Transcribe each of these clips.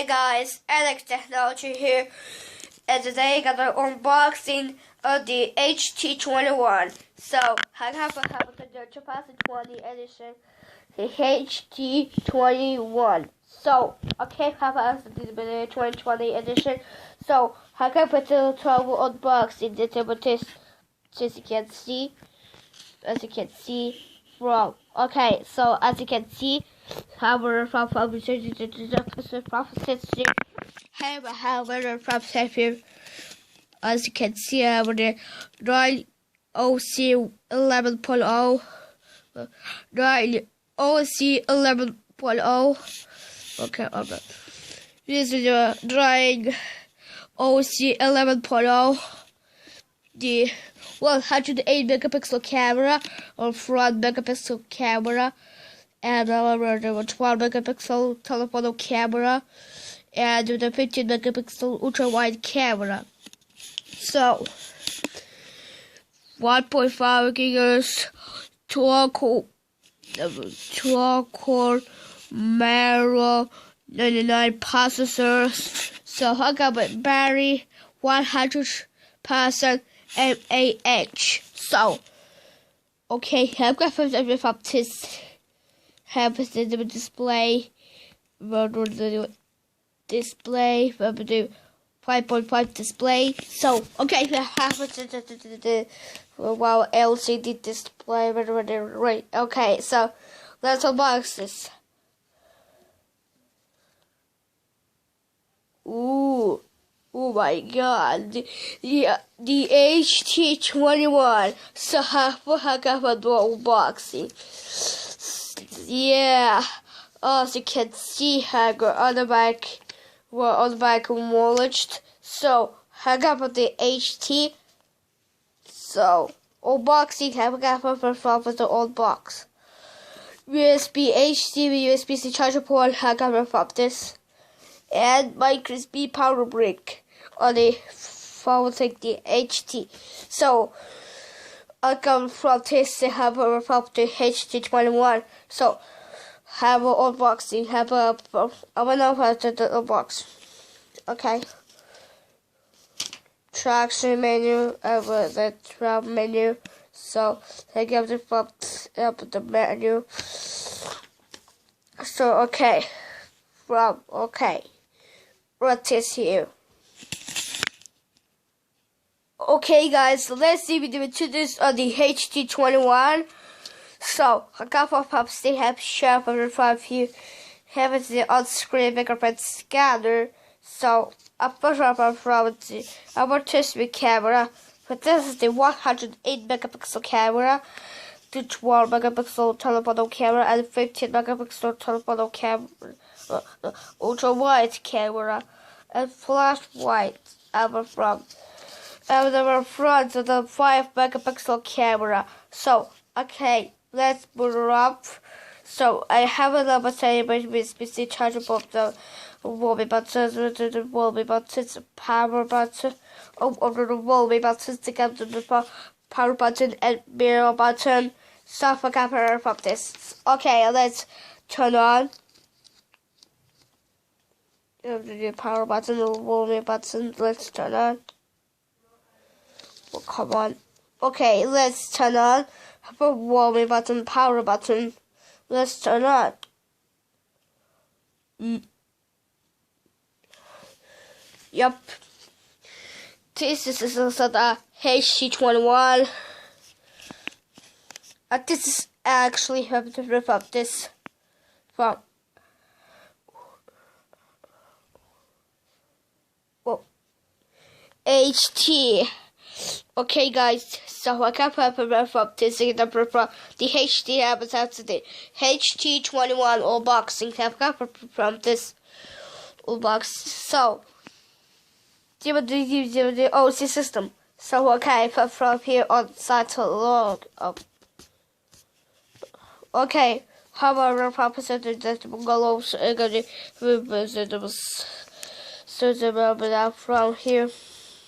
Hey guys, Alex Technology here, and today I got an unboxing of the HT21. So, I have the 2020 edition, the HT21. So, okay, have the 2020 edition. So, I can put the trouble unboxing this with this, as you can see from. Okay, so as you can see, however, from here, as you can see over there, Royal OC 11.0, Royal OC 11.0. Okay, alright. This is the drawing OC 11.0. The 108 megapixel camera or front megapixel camera, and the 12 megapixel telephoto camera, and the 15 megapixel ultra wide camera. So 1.5 gigahertz 12 core Mero 99 processors. So I got my battery 100% mAh. So okay, I'm going to have this the display. Display 5.5 display. So okay, we have wow, LCD display. Right. Okay, so let's unbox this. Ooh. Oh my god, the HT21. So I got a unboxing. Yeah, as you can see, I got on the back, acknowledged. So I got the HT. So unboxing, I got from the old box. USB HT, USB-C charger port. I got from this. And my crispy power brick on the phone like the HT. So I come from this, I have a from the HT21. So have an unboxing, I went over to the unbox. Okay. Traction menu, over the travel menu. So I give the from the menu. So okay. Okay. What is here? Okay guys, so let's see if we do it to this on the HT21. So I got for pops, they have sharp over 5 here. Have it the on-screen fingerprint scanner. So I put up from the our test with camera. But this is the 108 megapixel camera, the 12 megapixel telephoto camera, and 15 megapixel telephoto camera. Ultra wide camera and flash white over from front of the 5 megapixel camera. So okay, let's boot it up. So I have another setting with PC chargeable the wallpaper buttons, the wallpaper buttons, power button, over the wallpaper buttons to get the power button and mirror button. So I got from this. Okay, let's turn on. The power button, the volume button, let's turn on. Oh, come on. Okay, let's turn on. Have a volume button, power button. Let's turn on. Yep. This is also the HT21. This is actually have to rip up this from. HT. Okay guys, so I can prepare from this number from the HT episode today. HT21 unboxing. I've got from this unbox. So the OC system. So okay, from here on side to log up. Okay, however, proposition that goes so from here.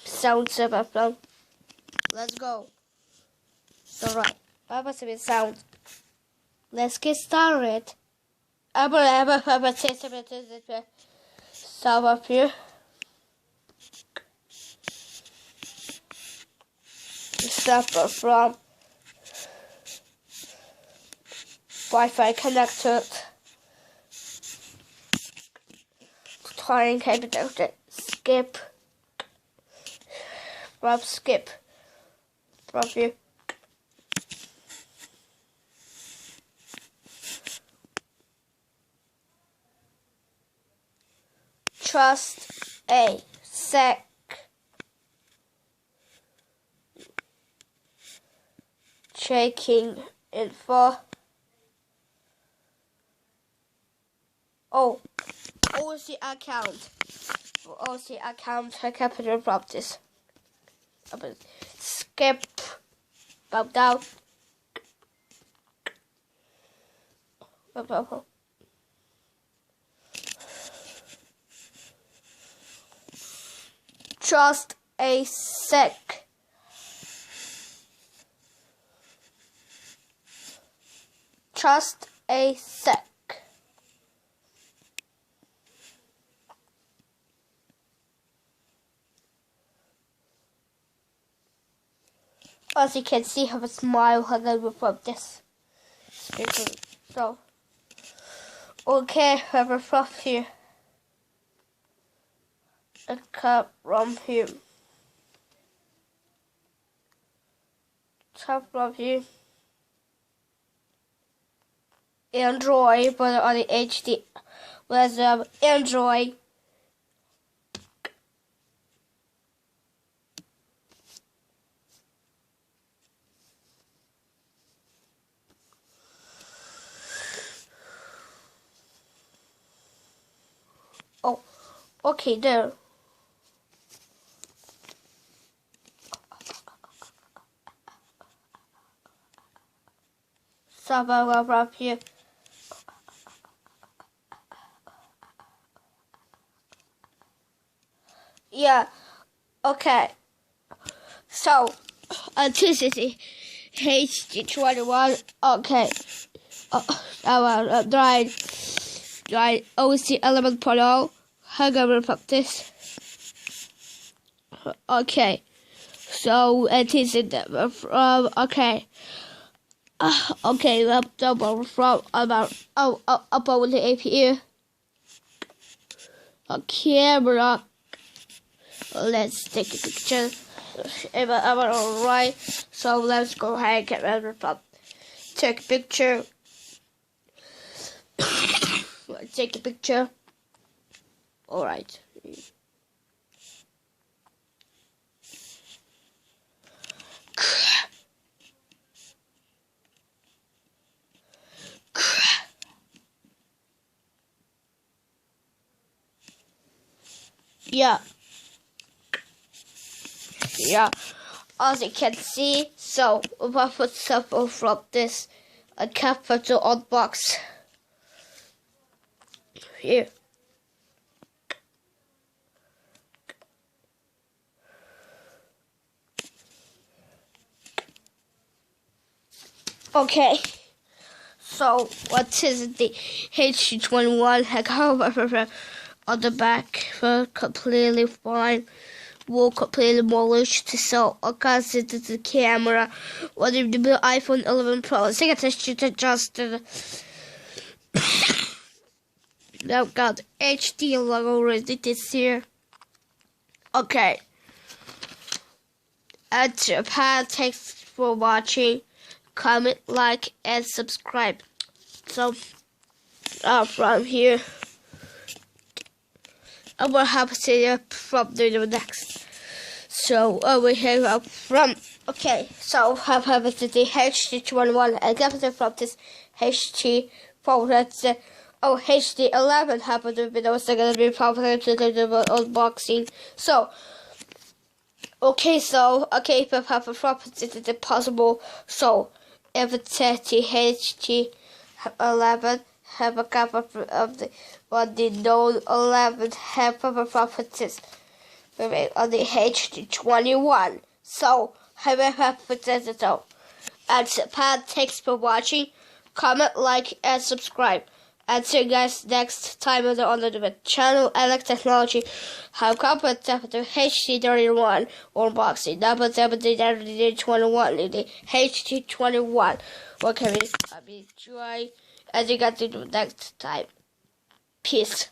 Sounds about from. Let's go. So right, what was the sound? Let's get started. So up here, separate from Wi-Fi connected. Trying to skip from here. Just a sec. Checking info. Oh, OC account. OC account. I can't put it from this. Skip. Bow down. Just a sec. Just a sec. As you can see, I have a smile hanging from this. So, okay, I have a fluff here. A cup from here. Top from here. Android, but on the HD was Android. Oh, okay, there. Somewhere up here. Yeah, okay. So, Tuesday, HD21. Okay. Right. OC 11.0. Hang on from this. Okay. So it is in the from. Okay. Okay. Double from about up over the APU. A camera. Let's take a picture. I'm alright. So let's go ahead and get ready to take a picture. Take a picture. Alright. Yeah, as you can see, so if I put something from this, I can't put it on box here. Okay, so what is the HD21? I got on the back for completely fine. Will completely demolished. So because it is the camera, what if the iPhone 11 Pro? I think it's adjusted. Now got HD logo already this here. Okay. And Japan, thanks for watching. Comment, like, and subscribe. So from here, I will have to see you from the next. So over here from so have the HD21 and get it from this HD phone. That's HD11 happened to be those are gonna be probably to the unboxing. So if I have a property is it possible. So if it's HD11 have a couple of the Note 11 have other properties on the HD21. So have a properties so. And Japan, thanks for watching. Comment, like, and subscribe. And see you guys next time on the channel Alex Technology. Have copied the HT31 unboxing. Number 21, the HT21. What can we enjoy as you got to do next time? Peace.